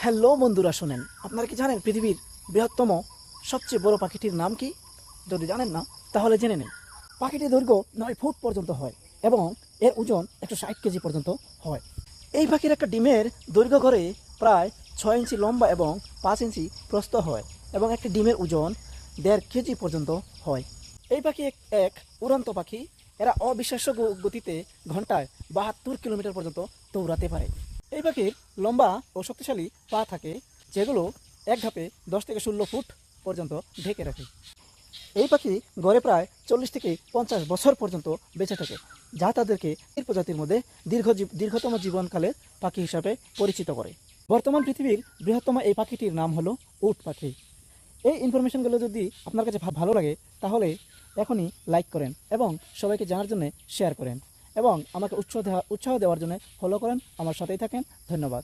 Hello বন্ধুরা, শোনেন, আপনারা কি জানেন পৃথিবীর বৃহত্তম সবচেয়ে বড় পাখিটির নাম কি? যদি জানেন না তাহলে জেনে নিন। পাখিটির দৈর্ঘ্য 9 ফুট পর্যন্ত হয় এবং এর ওজন 160 কেজি পর্যন্ত হয়। এই পাখির একটা ডিমের দৈর্ঘ্য গড়ে প্রায় 6 ইঞ্চি লম্বা এবং 5 ইঞ্চি প্রস্থ হয় এবং একটি ডিমের ওজন 1.5 কেজি পর্যন্ত হয়। এই পাখি এক উড়ন্ত পাখি। এরা অবিশ্বাস্য গতিতে ঘন্টায় 72 কিলোমিটার পর্যন্ত দৌড়াতে পারে। এই পাখির লম্বা ও শক্তিশালী পা থাকে, যেগুলো এক ধাপে 10 থেকে 16 ফুট পর্যন্ত ঢেকে রাখে। এই পাখি গড়ে প্রায় 40 থেকে 50 বছর পর্যন্ত বেঁচে থাকে, যা তাদেরকে এই প্রজাতির মধ্যে দীর্ঘতম জীবনকালের পাখি হিসাবে পরিচিত করে। বর্তমান পৃথিবীর বৃহত্তম এই পাখিটির নাম হলো উট পাখি। এই ইনফরমেশনগুলো যদি আপনার কাছে ভালো লাগে তাহলে এখনই লাইক করেন এবং সবাইকে জানার জন্য শেয়ার করেন এবং আমাকে উৎসাহ দেওয়ার জন্য ফলো করেন। আমার সাথেই থাকেন। ধন্যবাদ।